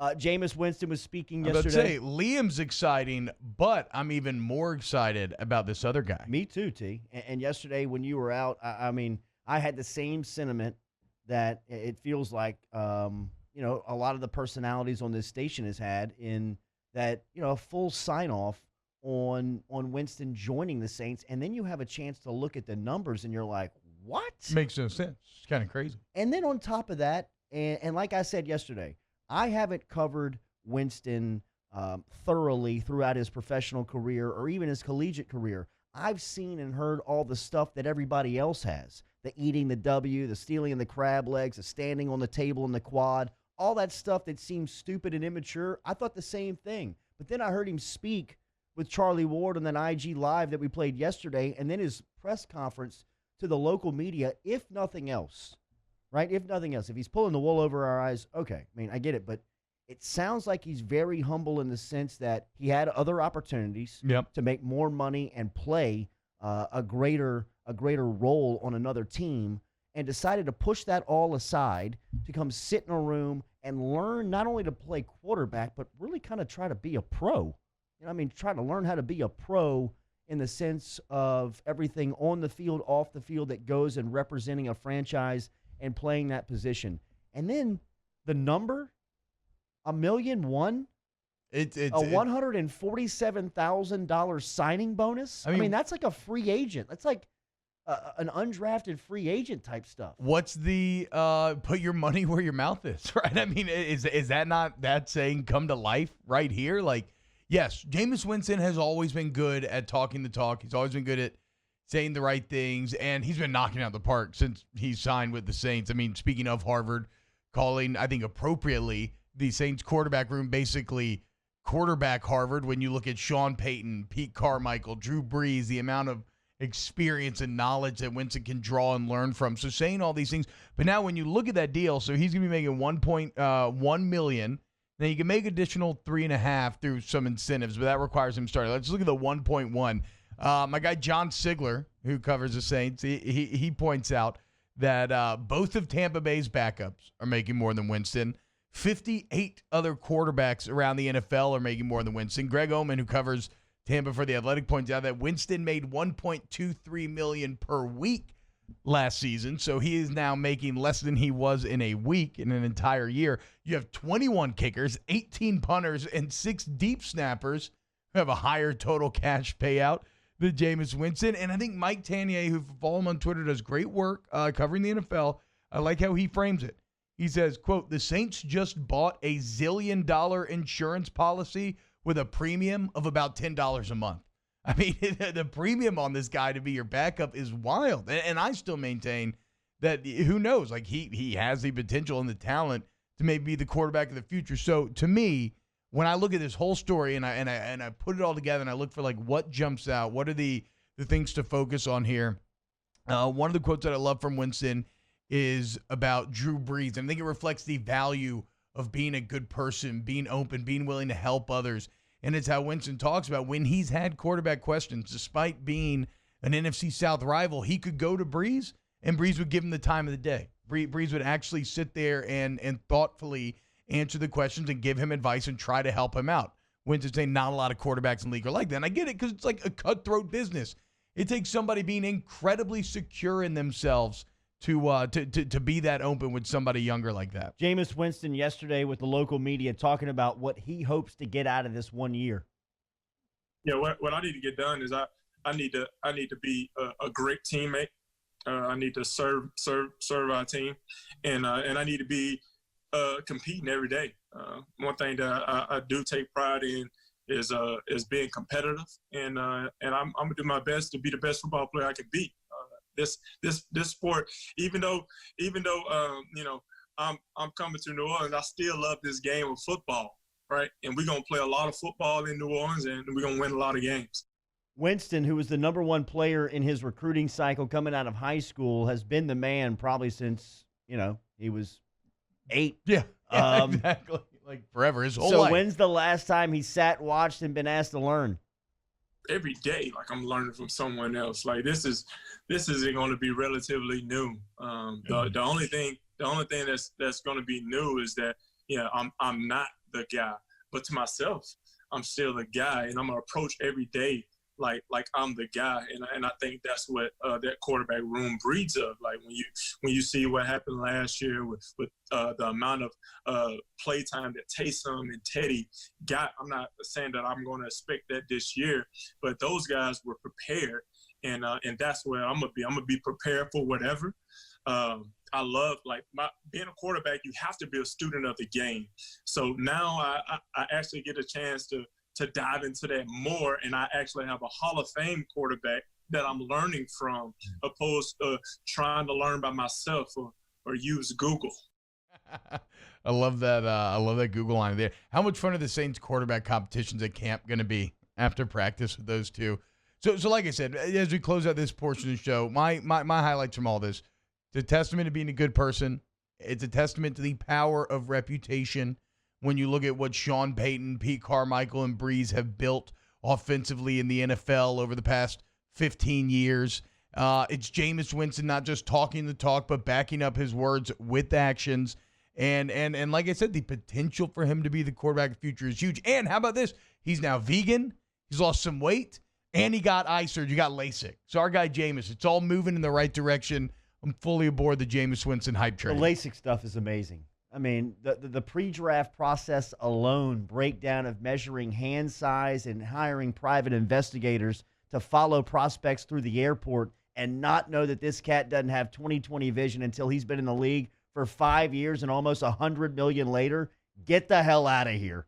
Jameis Winston was speaking I was yesterday. about to say, Liam's exciting, but I'm even more excited about this other guy. Me too, T. And yesterday when you were out, I mean, I had the same sentiment that it feels like, a lot of the personalities on this station has had in that, a full sign off on Winston joining the Saints, and then you have a chance to look at the numbers, and you're like, what? Makes no sense. It's kind of crazy. And then on top of that, and like I said yesterday, I haven't covered Winston thoroughly throughout his professional career or even his collegiate career. I've seen and heard all the stuff that everybody else has. The eating the W, the stealing the crab legs, the standing on the table in the quad, all that stuff that seems stupid and immature. I thought the same thing. But then I heard him speak with Charlie Ward on that IG Live that we played yesterday, and then his press conference to the local media, if nothing else, right? If nothing else, if he's pulling the wool over our eyes, okay, I mean, I get it, but it sounds like he's very humble in the sense that he had other opportunities to make more money and play a greater role on another team, and decided to push that all aside to come sit in a room and learn not only to play quarterback, but really kind of try to be a pro. Try to learn how to be a pro in the sense of everything on the field, off the field that goes in representing a franchise and playing that position. And then the number, $1,000,001, It's a $147,000 signing bonus. I mean, that's like a free agent. That's like an undrafted free agent type stuff. What's the put your money where your mouth is, right? I mean, is that not that saying come to life right here? Like, yes, Jameis Winston has always been good at talking the talk. He's always been good at saying the right things, and he's been knocking out the park since he signed with the Saints. I mean, speaking of Harvard, calling, I think appropriately, the Saints quarterback room basically quarterback Harvard when you look at Sean Payton, Pete Carmichael, Drew Brees, the amount of experience and knowledge that Winston can draw and learn from. So saying all these things, but now when you look at that deal, so he's going to be making $1.1 million. Now you can make additional 3.5 through some incentives, but that requires him starting. Let's look at the 1.1. My guy John Sigler, who covers the Saints, he points out that both of Tampa Bay's backups are making more than Winston. 58 other quarterbacks around the NFL are making more than Winston. Greg Oman, who covers Tampa for The Athletic, points out that Winston made $1.23 million per week last season, so he is now making less than he was in a week in an entire year. You have 21 kickers, 18 punters, and 6 deep snappers who have a higher total cash payout than Jameis Winston. And I think Mike Tanier, who follow him on Twitter, does great work covering the NFL. I like how he frames it. He says, quote, "The Saints just bought a $1 zillion insurance policy with a premium of about $10 a month." I mean, the premium on this guy to be your backup is wild. And I still maintain that, who knows, like he has the potential and the talent to maybe be the quarterback of the future. So to me, when I look at this whole story and I put it all together and I look for like what jumps out, what are the things to focus on here. One of the quotes that I love from Winston is about Drew Brees. And I think it reflects the value of being a good person, being open, being willing to help others. And it's how Winston talks about when he's had quarterback questions, despite being an NFC South rival, he could go to Brees and Brees would give him the time of the day. Brees would actually sit there and thoughtfully answer the questions and give him advice and try to help him out. Winston's saying not a lot of quarterbacks in the league are like that. And I get it because it's like a cutthroat business. It takes somebody being incredibly secure in themselves to be that open with somebody younger like that. Jameis Winston yesterday with the local media talking about what he hopes to get out of this 1 year. Yeah, what I need to get done is I need to be a great teammate. I need to serve our team, and I need to be competing every day. One thing that I do take pride in is being competitive, and I'm gonna do my best to be the best football player I can be. This sport, even though I'm coming to New Orleans, I still love this game of football, right? And we're gonna play a lot of football in New Orleans, and we're gonna win a lot of games. Winston, who was the number one player in his recruiting cycle coming out of high school, has been the man probably since he was 8. Yeah, exactly. Like forever, his whole life. So when's the last time he sat, watched, and been asked to learn? Every day, like I'm learning from someone else. Like this is going to be relatively new. The only thing that's going to be new is that I'm not the guy. But to myself, I'm still the guy, and I'm gonna approach every day like I'm the guy. And I think that's what that quarterback room breeds of. Like when you see what happened last year with the amount of play time that Taysom and Teddy got. I'm not saying that I'm going to expect that this year, but those guys were prepared, and that's where I'm gonna be. I'm gonna be prepared for whatever. I love being a quarterback. You have to be a student of the game. So now I actually get a chance to dive into that more, and I actually have a Hall of Fame quarterback that I'm learning from, opposed to trying to learn by myself or use Google. I love that. I love that Google line there. How much fun are the Saints quarterback competitions at camp going to be after practice with those two? So like I said, as we close out this portion of the show, my highlights from all this: it's a testament to being a good person. It's a testament to the power of reputation. When you look at what Sean Payton, Pete Carmichael, and Brees have built offensively in the NFL over the past 15 years, it's Jameis Winston not just talking the talk, but backing up his words with actions. And like I said, the potential for him to be the quarterback of the future is huge. And how about this? He's now vegan. He's lost some weight. And he got eye surgery. He got LASIK. So our guy Jameis, it's all moving in the right direction. I'm fully aboard the Jameis Winston hype train. The LASIK stuff is amazing. I mean, the pre-draft process alone, breakdown of measuring hand size and hiring private investigators to follow prospects through the airport and not know that this cat doesn't have 20/20 vision until he's been in the league for 5 years and almost $100 million later. Get the hell out of here.